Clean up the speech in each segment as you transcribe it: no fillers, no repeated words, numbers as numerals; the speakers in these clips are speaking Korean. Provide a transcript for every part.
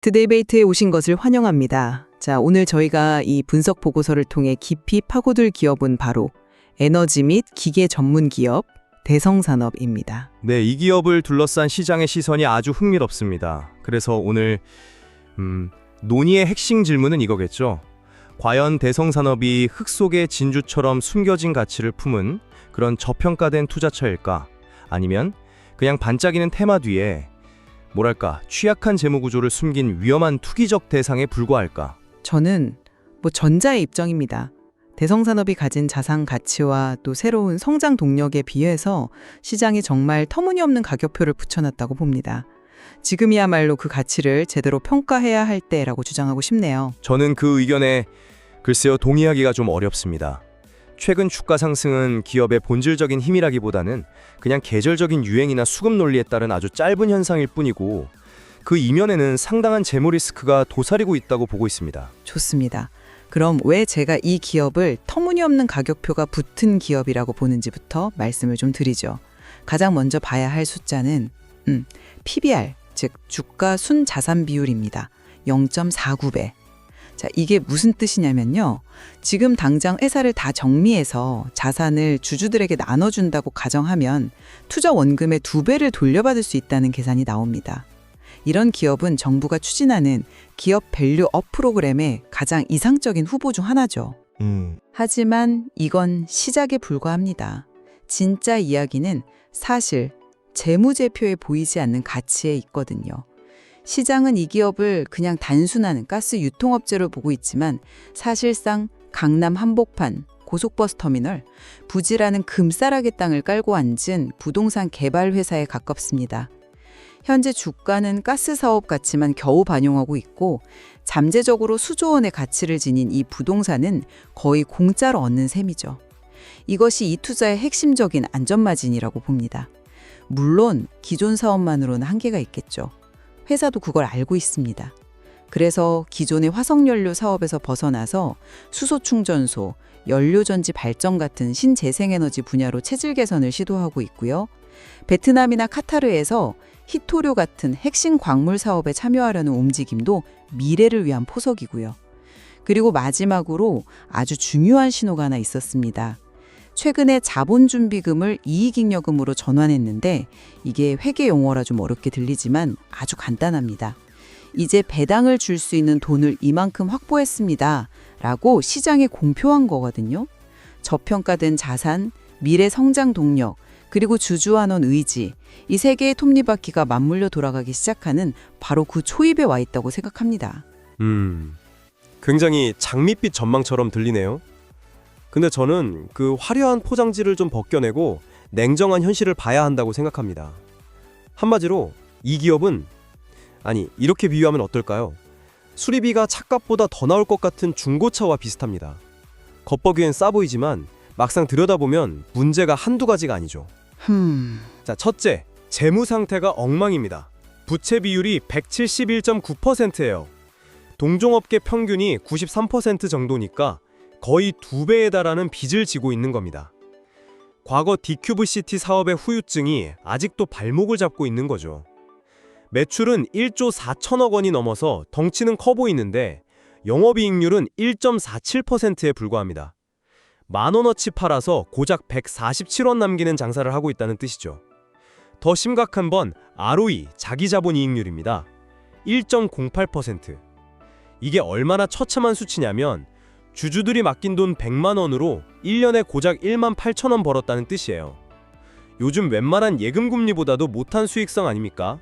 트데이베이트에 오신 것을 환영합니다. 자, 오늘 저희가 이 분석 보고서를 통해 깊이 파고들 기업은 바로 에너지 및 기계 전문 기업 대성산업입니다. 네, 이 기업을 둘러싼 시장의 시선이 아주 흥미롭습니다. 그래서 오늘 논의의 핵심 질문은 이거겠죠. 과연 대성산업이 흙 속의 진주처럼 숨겨진 가치를 품은 그런 저평가된 투자처일까? 아니면 그냥 반짝이는 테마 뒤에 뭐랄까 취약한 재무구조를 숨긴 위험한 투기적 대상에 불과할까? 저는 전자의 입장입니다. 대성산업이 가진 자산 가치와 또 새로운 성장 동력에 비해서 시장이 정말 터무니없는 가격표를 붙여놨다고 봅니다. 지금이야말로 그 가치를 제대로 평가해야 할 때라고 주장하고 싶네요. 저는 그 의견에 글쎄요 동의하기가 좀 어렵습니다. 최근 주가 상승은 기업의 본질적인 힘이라기보다는 그냥 계절적인 유행이나 수급 논리에 따른 아주 짧은 현상일 뿐이고 그 이면에는 상당한 재무 리스크가 도사리고 있다고 보고 있습니다. 좋습니다. 그럼 왜 제가 이 기업을 터무니없는 가격표가 붙은 기업이라고 보는지부터 말씀을 좀 드리죠. 가장 먼저 봐야 할 숫자는 PBR, 즉 주가 순자산 비율입니다. 0.49배. 자, 이게 무슨 뜻이냐면요. 지금 당장 회사를 다 정리해서 자산을 주주들에게 나눠준다고 가정하면 투자 원금의 2배를 돌려받을 수 있다는 계산이 나옵니다. 이런 기업은 정부가 추진하는 기업 밸류업 프로그램의 가장 이상적인 후보 중 하나죠. 하지만 이건 시작에 불과합니다. 진짜 이야기는 사실 재무제표에 보이지 않는 가치에 있거든요. 시장은 이 기업을 그냥 단순한 가스 유통업체로 보고 있지만 사실상 강남 한복판, 고속버스 터미널, 부지라는 금싸라기 땅을 깔고 앉은 부동산 개발 회사에 가깝습니다. 현재 주가는 가스 사업 가치만 겨우 반영하고 있고 잠재적으로 수조 원의 가치를 지닌 이 부동산은 거의 공짜로 얻는 셈이죠. 이것이 이 투자의 핵심적인 안전마진이라고 봅니다. 물론 기존 사업만으로는 한계가 있겠죠. 회사도 그걸 알고 있습니다. 그래서 기존의 화석연료 사업에서 벗어나서 수소충전소, 연료전지 발전 같은 신재생에너지 분야로 체질 개선을 시도하고 있고요. 베트남이나 카타르에서 히토류 같은 핵심 광물 사업에 참여하려는 움직임도 미래를 위한 포석이고요. 그리고 마지막으로 아주 중요한 신호가 하나 있었습니다. 최근에 자본준비금을 이익잉여금으로 전환했는데 이게 회계 용어라 좀 어렵게 들리지만 아주 간단합니다. 이제 배당을 줄 수 있는 돈을 이만큼 확보했습니다. 라고 시장에 공표한 거거든요. 저평가된 자산, 미래 성장 동력, 그리고 주주환원 의지, 이 세 개의 톱니바퀴가 맞물려 돌아가기 시작하는 바로 그 초입에 와 있다고 생각합니다. 굉장히 장밋빛 전망처럼 들리네요. 근데 저는 그 화려한 포장지를 좀 벗겨내고 냉정한 현실을 봐야 한다고 생각합니다. 한마디로 이 기업은 이렇게 비유하면 어떨까요? 수리비가 차값보다 더 나올 것 같은 중고차와 비슷합니다. 겉보기엔 싸 보이지만 막상 들여다보면 문제가 한두 가지가 아니죠. 자, 첫째, 재무 상태가 엉망입니다. 부채 비율이 171.9%예요. 동종업계 평균이 93% 정도니까 거의 2배에 달하는 빚을 지고 있는 겁니다. 과거 디큐브시티 사업의 후유증이 아직도 발목을 잡고 있는 거죠. 매출은 1조 4천억 원이 넘어서 덩치는 커 보이는데 영업이익률은 1.47%에 불과합니다. 만원어치 팔아서 고작 147원 남기는 장사를 하고 있다는 뜻이죠. 더 심각한 건 ROE, 자기자본이익률입니다. 1.08%. 이게 얼마나 처참한 수치냐면 주주들이 맡긴 돈 100만 원으로 1년에 고작 1만 8천 원 벌었다는 뜻이에요. 요즘 웬만한 예금 금리보다도 못한 수익성 아닙니까?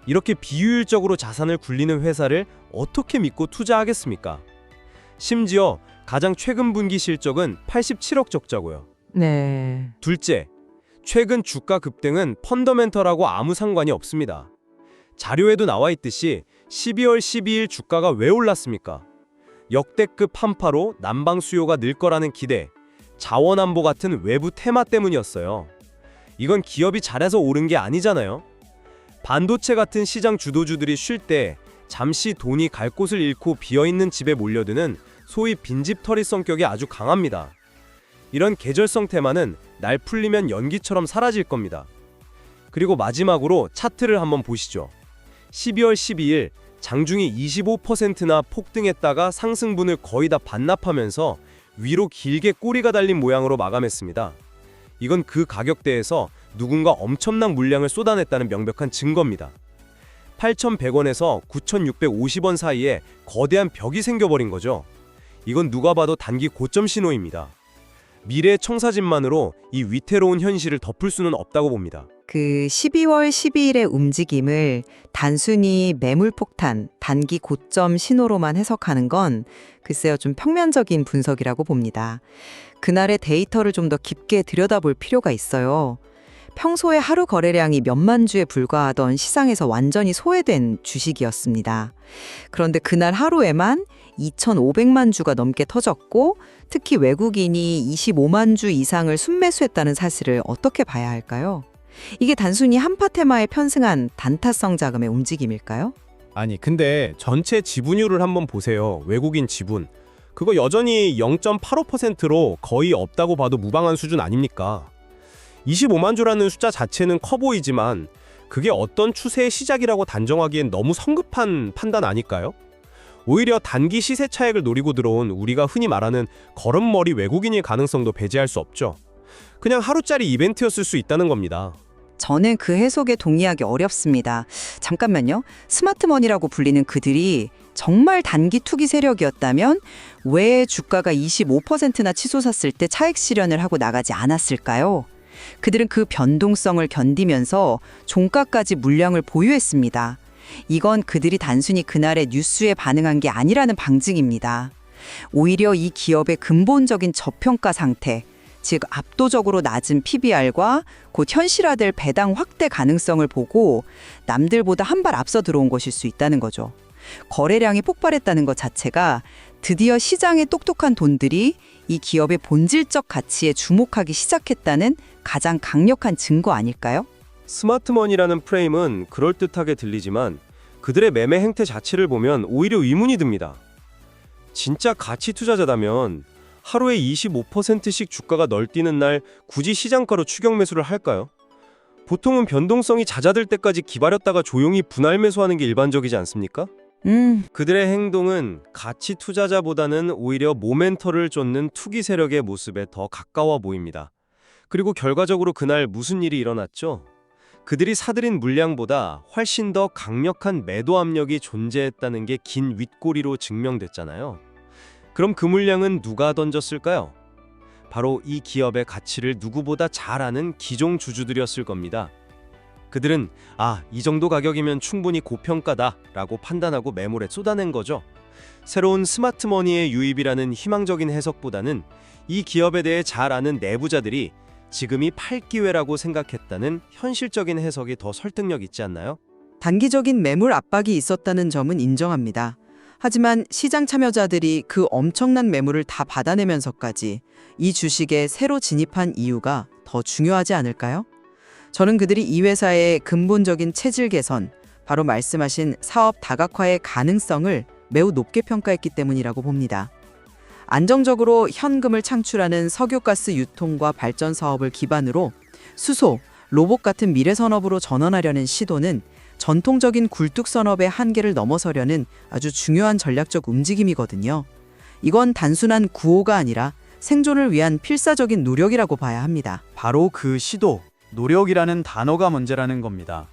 이렇게 비효율적으로 자산을 굴리는 회사를 어떻게 믿고 투자하겠습니까? 심지어 가장 최근 분기 실적은 87억 적자고요. 네. 둘째, 최근 주가 급등은 펀더멘털하고 아무 상관이 없습니다. 자료에도 나와 있듯이 12월 12일 주가가 왜 올랐습니까? 역대급 한파로 난방 수요가 늘 거라는 기대, 자원안보 같은 외부 테마 때문이었어요. 이건 기업이 잘해서 오른 게 아니잖아요. 반도체 같은 시장 주도주들이 쉴 때 잠시 돈이 갈 곳을 잃고 비어있는 집에 몰려드는 소위 빈집털이 성격이 아주 강합니다. 이런 계절성 테마는 날 풀리면 연기처럼 사라질 겁니다. 그리고 마지막으로 차트를 한번 보시죠. 12월 12일 장중이 25%나 폭등했다가 상승분을 거의 다 반납하면서 위로 길게 꼬리가 달린 모양으로 마감했습니다. 이건 그 가격대에서 누군가 엄청난 물량을 쏟아냈다는 명백한 증거입니다. 8,100원에서 9,650원 사이에 거대한 벽이 생겨버린 거죠. 이건 누가 봐도 단기 고점 신호입니다. 미래의 청사진만으로 이 위태로운 현실을 덮을 수는 없다고 봅니다. 그 12월 12일의 움직임을 단순히 매물 폭탄, 단기 고점 신호로만 해석하는 건 글쎄요, 좀 평면적인 분석이라고 봅니다. 그날의 데이터를 좀 더 깊게 들여다볼 필요가 있어요. 평소에 하루 거래량이 몇만 주에 불과하던 시장에서 완전히 소외된 주식이었습니다. 그런데 그날 하루에만 2,500만 주가 넘게 터졌고, 특히 외국인이 25만 주 이상을 순매수했다는 사실을 어떻게 봐야 할까요? 이게 단순히 한파 테마에 편승한 단타성 자금의 움직임일까요? 아니, 근데 전체 지분율을 한번 보세요. 외국인 지분. 그거 여전히 0.85%로 거의 없다고 봐도 무방한 수준 아닙니까? 25만 주라는 숫자 자체는 커 보이지만 그게 어떤 추세의 시작이라고 단정하기엔 너무 성급한 판단 아닐까요? 오히려 단기 시세 차익을 노리고 들어온 우리가 흔히 말하는 걸음머리 외국인일 가능성도 배제할 수 없죠. 그냥 하루짜리 이벤트였을 수 있다는 겁니다. 저는 그 해석에 동의하기 어렵습니다. 잠깐만요. 스마트머니라고 불리는 그들이 정말 단기 투기 세력이었다면 왜 주가가 25%나 치솟았을 때 차익 실현을 하고 나가지 않았을까요? 그들은 그 변동성을 견디면서 종가까지 물량을 보유했습니다. 이건 그들이 단순히 그날의 뉴스에 반응한 게 아니라는 방증입니다. 오히려 이 기업의 근본적인 저평가 상태, 즉 압도적으로 낮은 PBR과 곧 현실화될 배당 확대 가능성을 보고 남들보다 한 발 앞서 들어온 것일 수 있다는 거죠. 거래량이 폭발했다는 것 자체가 드디어 시장의 똑똑한 돈들이 이 기업의 본질적 가치에 주목하기 시작했다는 가장 강력한 증거 아닐까요? 스마트머니라는 프레임은 그럴듯하게 들리지만 그들의 매매 행태 자체를 보면 오히려 의문이 듭니다. 진짜 가치 투자자다면 하루에 25%씩 주가가 널뛰는 날 굳이 시장가로 추격 매수를 할까요? 보통은 변동성이 잦아들 때까지 기다렸다가 조용히 분할 매수하는 게 일반적이지 않습니까? 그들의 행동은 가치 투자자보다는 오히려 모멘터를 쫓는 투기 세력의 모습에 더 가까워 보입니다. 그리고 결과적으로 그날 무슨 일이 일어났죠? 그들이 사들인 물량보다 훨씬 더 강력한 매도 압력이 존재했다는 게 긴 윗꼬리로 증명됐잖아요. 그럼 그 물량은 누가 던졌을까요? 바로 이 기업의 가치를 누구보다 잘 아는 기종 주주들이었을 겁니다. 그들은 이 정도 가격이면 충분히 고평가다 라고 판단하고 매물에 쏟아낸 거죠. 새로운 스마트머니의 유입이라는 희망적인 해석보다는 이 기업에 대해 잘 아는 내부자들이 지금이 팔 기회라고 생각했다는 현실적인 해석이 더 설득력 있지 않나요? 단기적인 매물 압박이 있었다는 점은 인정합니다. 하지만 시장 참여자들이 그 엄청난 매물을 다 받아내면서까지 이 주식에 새로 진입한 이유가 더 중요하지 않을까요? 저는 그들이 이 회사의 근본적인 체질 개선, 바로 말씀하신 사업 다각화의 가능성을 매우 높게 평가했기 때문이라고 봅니다. 안정적으로 현금을 창출하는 석유가스 유통과 발전 사업을 기반으로 수소, 로봇 같은 미래 산업으로 전환하려는 시도는 전통적인 굴뚝 산업의 한계를 넘어서려는 아주 중요한 전략적 움직임이거든요. 이건 단순한 구호가 아니라 생존을 위한 필사적인 노력이라고 봐야 합니다. 바로 그 시도, 노력이라는 단어가 문제라는 겁니다.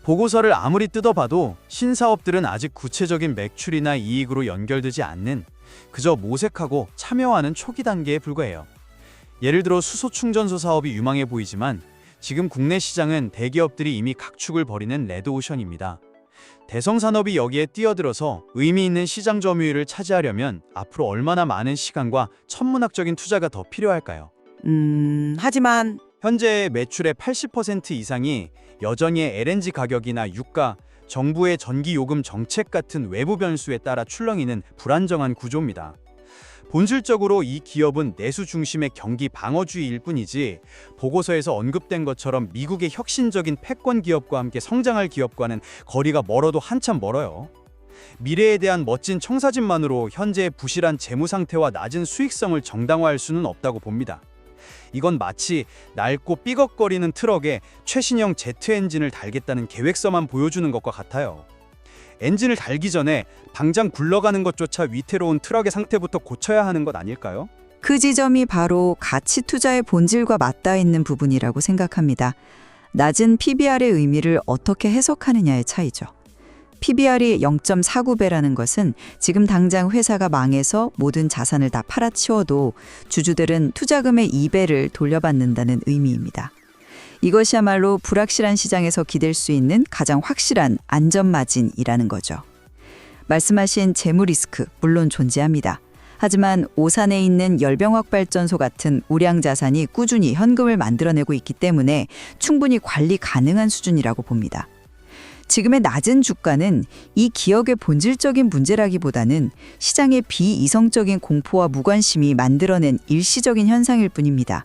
보고서를 아무리 뜯어봐도 신사업들은 아직 구체적인 매출이나 이익으로 연결되지 않는, 그저 모색하고 참여하는 초기 단계에 불과해요. 예를 들어 수소 충전소 사업이 유망해 보이지만 지금 국내 시장은 대기업들이 이미 각축을 벌이는 레드오션입니다. 대성산업이 여기에 뛰어들어서 의미 있는 시장 점유율을 차지하려면 앞으로 얼마나 많은 시간과 천문학적인 투자가 더 필요할까요? 하지만 현재 매출의 80% 이상이 여전히 LNG 가격이나 유가, 정부의 전기요금 정책 같은 외부 변수에 따라 출렁이는 불안정한 구조입니다. 본질적으로 이 기업은 내수 중심의 경기 방어주의일 뿐이지 보고서에서 언급된 것처럼 미국의 혁신적인 패권 기업과 함께 성장할 기업과는 거리가 멀어도 한참 멀어요. 미래에 대한 멋진 청사진만으로 현재의 부실한 재무 상태와 낮은 수익성을 정당화할 수는 없다고 봅니다. 이건 마치 낡고 삐걱거리는 트럭에 최신형 제트 엔진을 달겠다는 계획서만 보여주는 것과 같아요. 엔진을 달기 전에 당장 굴러가는 것조차 위태로운 트럭의 상태부터 고쳐야 하는 것 아닐까요? 그 지점이 바로 가치 투자의 본질과 맞닿아 있는 부분이라고 생각합니다. 낮은 PBR의 의미를 어떻게 해석하느냐의 차이죠. PBR이 0.49배라는 것은 지금 당장 회사가 망해서 모든 자산을 다 팔아치워도 주주들은 투자금의 2배를 돌려받는다는 의미입니다. 이것이야말로 불확실한 시장에서 기댈 수 있는 가장 확실한 안전마진이라는 거죠. 말씀하신 재무 리스크 물론 존재합니다. 하지만 오산에 있는 열병학발전소 같은 우량 자산이 꾸준히 현금을 만들어내고 있기 때문에 충분히 관리 가능한 수준이라고 봅니다. 지금의 낮은 주가는 이 기업의 본질적인 문제라기보다는 시장의 비이성적인 공포와 무관심이 만들어낸 일시적인 현상일 뿐입니다.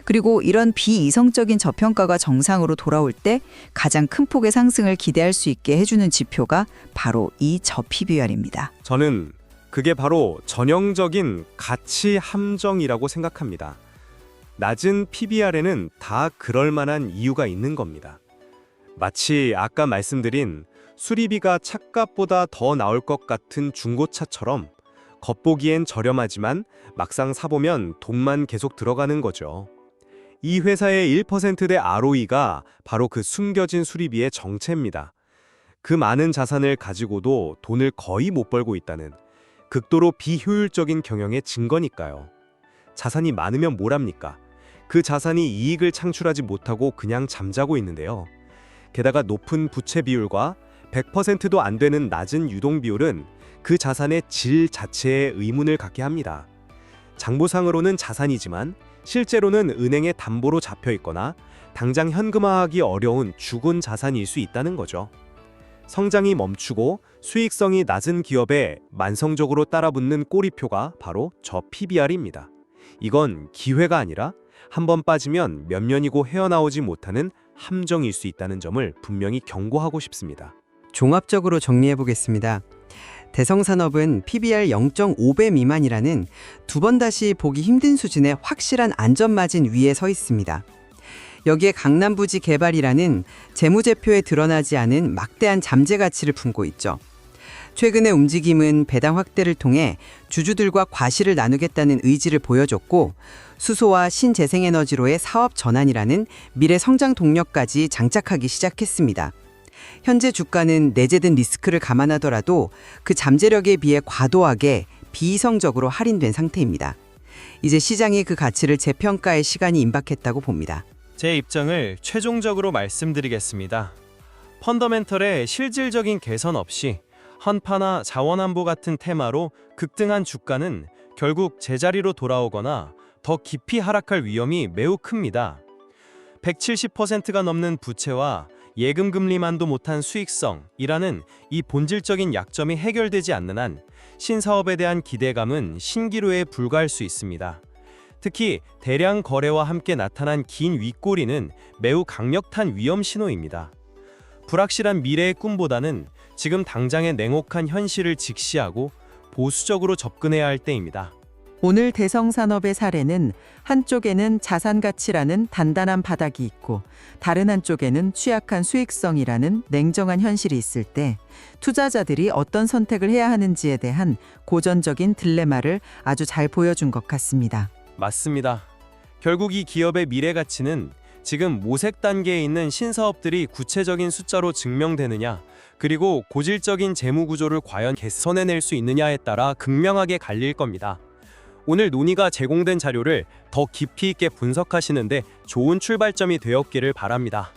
그리고 이런 비이성적인 저평가가 정상으로 돌아올 때 가장 큰 폭의 상승을 기대할 수 있게 해주는 지표가 바로 이 저PBR입니다. 저는 그게 바로 전형적인 가치 함정이라고 생각합니다. 낮은 PBR에는 다 그럴 만한 이유가 있는 겁니다. 마치 아까 말씀드린 수리비가 차값보다 더 나올 것 같은 중고차처럼 겉보기엔 저렴하지만 막상 사보면 돈만 계속 들어가는 거죠. 이 회사의 1%대 ROE가 바로 그 숨겨진 수리비의 정체입니다. 그 많은 자산을 가지고도 돈을 거의 못 벌고 있다는 극도로 비효율적인 경영의 증거니까요. 자산이 많으면 뭘 합니까? 그 자산이 이익을 창출하지 못하고 그냥 잠자고 있는데요. 게다가 높은 부채 비율과 100%도 안 되는 낮은 유동 비율은 그 자산의 질 자체에 의문을 갖게 합니다. 장부상으로는 자산이지만 실제로는 은행의 담보로 잡혀 있거나 당장 현금화하기 어려운 죽은 자산일 수 있다는 거죠. 성장이 멈추고 수익성이 낮은 기업에 만성적으로 따라붙는 꼬리표가 바로 저 PBR입니다. 이건 기회가 아니라 한번 빠지면 몇 년이고 헤어나오지 못하는 함정일 수 있다는 점을 분명히 경고하고 싶습니다. 종합적으로 정리해 보겠습니다. 대성산업은 PBR 0.5배 미만이라는 두 번 다시 보기 힘든 수준의 확실한 안전마진 위에 서 있습니다. 여기에 강남부지 개발이라는 재무제표에 드러나지 않은 막대한 잠재 가치를 품고 있죠. 최근의 움직임은 배당 확대를 통해 주주들과 과실을 나누겠다는 의지를 보여줬고 수소와 신재생에너지로의 사업 전환이라는 미래 성장 동력까지 장착하기 시작했습니다. 현재 주가는 내재된 리스크를 감안하더라도 그 잠재력에 비해 과도하게 비이성적으로 할인된 상태입니다. 이제 시장이 그 가치를 재평가할 시간이 임박했다고 봅니다. 제 입장을 최종적으로 말씀드리겠습니다. 펀더멘털의 실질적인 개선 없이 한파나 자원안보 같은 테마로 급등한 주가는 결국 제자리로 돌아오거나 더 깊이 하락할 위험이 매우 큽니다. 170%가 넘는 부채와 예금 금리만도 못한 수익성이라는 이 본질적인 약점이 해결되지 않는 한 신사업에 대한 기대감은 신기루에 불과할 수 있습니다. 특히 대량 거래와 함께 나타난 긴 윗꼬리는 매우 강력한 위험 신호입니다. 불확실한 미래의 꿈보다는 지금 당장의 냉혹한 현실을 직시하고 보수적으로 접근해야 할 때입니다. 오늘 대성산업의 사례는 한쪽에는 자산 가치라는 단단한 바닥이 있고 다른 한쪽에는 취약한 수익성이라는 냉정한 현실이 있을 때 투자자들이 어떤 선택을 해야 하는지에 대한 고전적인 딜레마를 아주 잘 보여준 것 같습니다. 맞습니다. 결국 이 기업의 미래 가치는 지금 모색 단계에 있는 신사업들이 구체적인 숫자로 증명되느냐, 그리고 고질적인 재무 구조를 과연 개선해낼 수 있느냐에 따라 극명하게 갈릴 겁니다. 오늘 논의가 제공된 자료를 더 깊이 있게 분석하시는데 좋은 출발점이 되었기를 바랍니다.